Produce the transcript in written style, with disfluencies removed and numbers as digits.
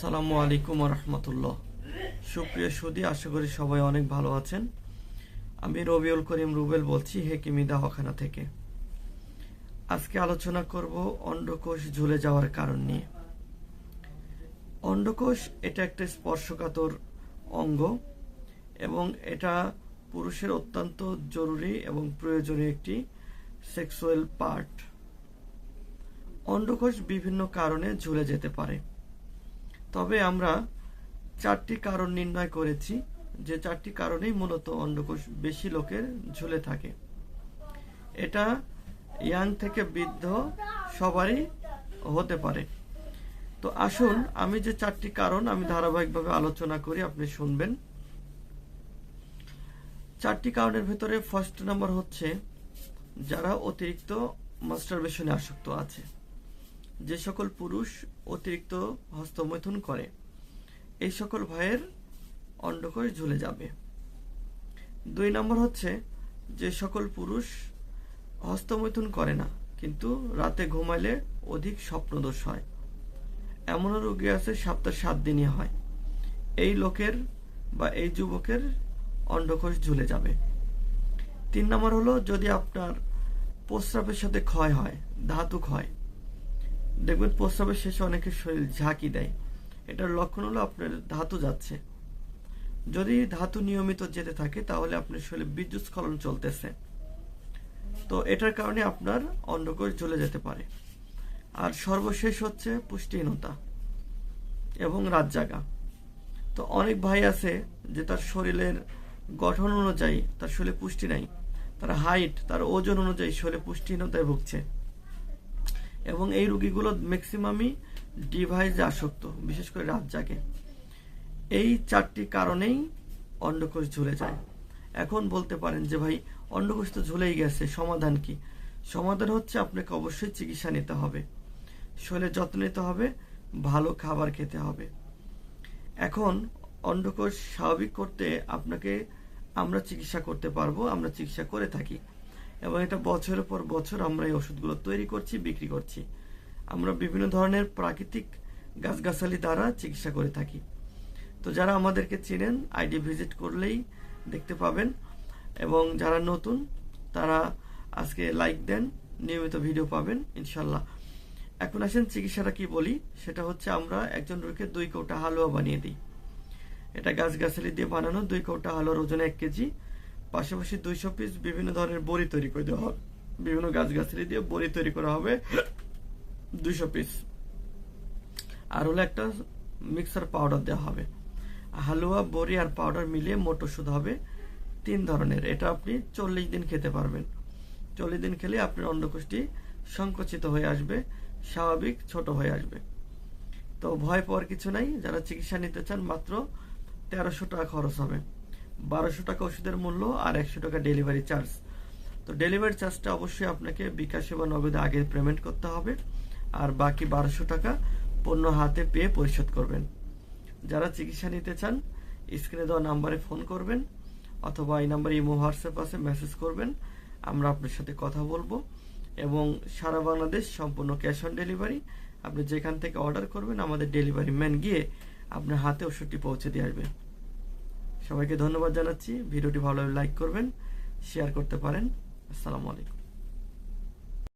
আসসালামু আলাইকুম রহমতুল্লাহ। সুপ্রিয় সুদী, আশা করি সবাই অনেক ভালো আছেন। আমি রবিউল করিম রুবেল বলছি হেকিমি দাওয়াখানা থেকে। আজকে আলোচনা করব অন্ডকোষ ঝুলে যাওয়ার কারণ নিয়ে। অন্ডকোষ এটা একটা স্পর্শকাতর অঙ্গ এবং এটা পুরুষের অত্যন্ত জরুরি এবং প্রয়োজনীয় একটি সেক্সুয়াল পার্ট। অন্ডকোষ বিভিন্ন কারণে ঝুলে যেতে পারে, তবে আমরা 4টি কারণ নির্ণয় করেছি, যে 4টি কারণেই মূলত অন্ডকোষ বেশি লোকের ঝুলে থাকে। এটা ইয়াং থেকে বৃদ্ধ সবারই হতে পারে। তো আসুন আমি যে 4টি কারণ আমি ধারাবাহিকভাবে আলোচনা করি, আপনি শুনবেন। 4টি কারণের ভিতরে ফার্স্ট নাম্বার হচ্ছে যারা অতিরিক্ত মাস্টারবেশনে আসক্ত আছে। যে সকল পুরুষ অতিরিক্ত হস্তমৈথুন করে, এই সকল ভাইয়ের অন্ডকোষ ঝুলে যাবে। 2 নম্বর হচ্ছে যে সকল পুরুষ হস্তমৈথুন করে না কিন্তু রাতে ঘুমাইলে অধিক স্বপ্নদোষ হয়। এমনও রোগী আছে সপ্তাহে 7 দিনই হয়। এই লোকের বা এই যুবকের অন্ডকোষ ঝুলে যাবে। 3 নম্বর হলো যদি আপনার প্রস্রাবের সাথে ক্ষয় হয়, ধাতু ক্ষয়, দেখবেন প্রস্রাবের শেষে অনেকের শরীর ঝাঁকি দেয়, এটার লক্ষণ হলো আপনার ধাতু যাচ্ছে। যদি ধাতু নিয়মিত যেতে থাকে তাহলে আপনার শরীরে বিদ্যুৎ স্খলন চলতেছে, তো এটার কারণে আপনার অন্ডকোষ ঝুলে যেতে পারে। আর সর্বশেষ হচ্ছে পুষ্টিহীনতা এবং রাত জাগা। তো অনেক ভাই আছে যে তার শরীরের গঠন অনুযায়ী তার শরীরে পুষ্টি নাই, তার হাইট, তার ওজন অনুযায়ী শরীরে পুষ্টিহীনতায় ভুগছে, এবং এই রোগীগুলো ম্যাক্সিমামই ডিভাইসে আসক্ত, বিশেষ করে রাত জাগে। এই 4টি কারণেই অন্ডকোষ ঝুলে যায়। এখন বলতে পারেন যে ভাই অন্ডকোষ তো ঝুলেই গেছে, সমাধান কি? সমাধান হচ্ছে আপনাকে অবশ্যই চিকিৎসা নিতে হবে, শরীরের যত্ন নিতে হবে, ভালো খাবার খেতে হবে। এখন অন্ডকোষ স্বাভাবিক করতে আপনাকে আমরা চিকিৎসা করতে পারবো, আমরা চিকিৎসা করে থাকি, এবং এটা বছরের পর বছর আমরা এই ওষুধগুলো তৈরি করছি, বিক্রি করছি। আমরা বিভিন্ন ধরনের প্রাকৃতিক গাছগাছালি দ্বারা চিকিৎসা করে থাকি। তো যারা আমাদেরকে চিনেন আইডি ভিজিট করলেই দেখতে পাবেন, এবং যারা নতুন তারা আজকে লাইক দেন, নিয়মিত ভিডিও পাবেন ইনশাল্লাহ। এখন আসেন চিকিৎসাটা কি বলি। সেটা হচ্ছে আমরা একজন রোগীকে 2 কৌটা হালুয়া বানিয়ে দিই। এটা গাছগাছালি দিয়ে বানানো 2 কৌটা হালুয়ার ওজন 1 কেজি। পাশাপাশি 200 পিস বিভিন্ন ধরনের বড়ি তৈরি করে দেওয়া হবে, বিভিন্ন গাছগাছালি দিয়ে বড়ি তৈরি করা হবে 200 পিস। আর হলো একটা মিক্সার পাউডার দেওয়া হবে। হালুয়া, বড়ি আর পাউডার মিলিয়ে মোট ওষুধ হবে 3 ধরনের। এটা আপনি 40 দিন খেতে পারবেন। 40 দিন খেলে আপনার অন্ডকোষটি সংকুচিত হয়ে আসবে, স্বাভাবিক ছোট হয়ে আসবে। তো ভয় পাওয়ার কিছু নাই। যারা চিকিৎসা নিতে চান মাত্র 1300 টাকা খরচ হবে। 1200 টাকা ওষুধের মূল্য আর 100 টাকা ডেলিভারি চার্জ। তো ডেলিভারি চার্জটা অবশ্যই আপনাকে বিকাশে বা নগদে আগে পেমেন্ট করতে হবে, আর বাকি 1200 টাকা পণ্য হাতে পেয়ে পরিশোধ করবেন। যারা চিকিৎসা নিতে চান স্ক্রিনে দেওয়া নাম্বারে ফোন করবেন, অথবা এই নাম্বারে ইমো, হোয়াটসঅ্যাপ আছে, মেসেজ করবেন, আমরা আপনার সাথে কথা বলবো। এবং সারা বাংলাদেশ সম্পূর্ণ ক্যাশ অন ডেলিভারি। আপনি যেখান থেকে অর্ডার করবেন আমাদের ডেলিভারি ম্যান গিয়ে আপনার হাতে ওষুধটি পৌঁছে দিয়ে আসবে। সবাইকে ধন্যবাদ জানাচ্ছি। ভিডিওটি ভালো লাগলে লাইক করবেন, শেয়ার করতে পারেন। আসসালামু আলাইকুম।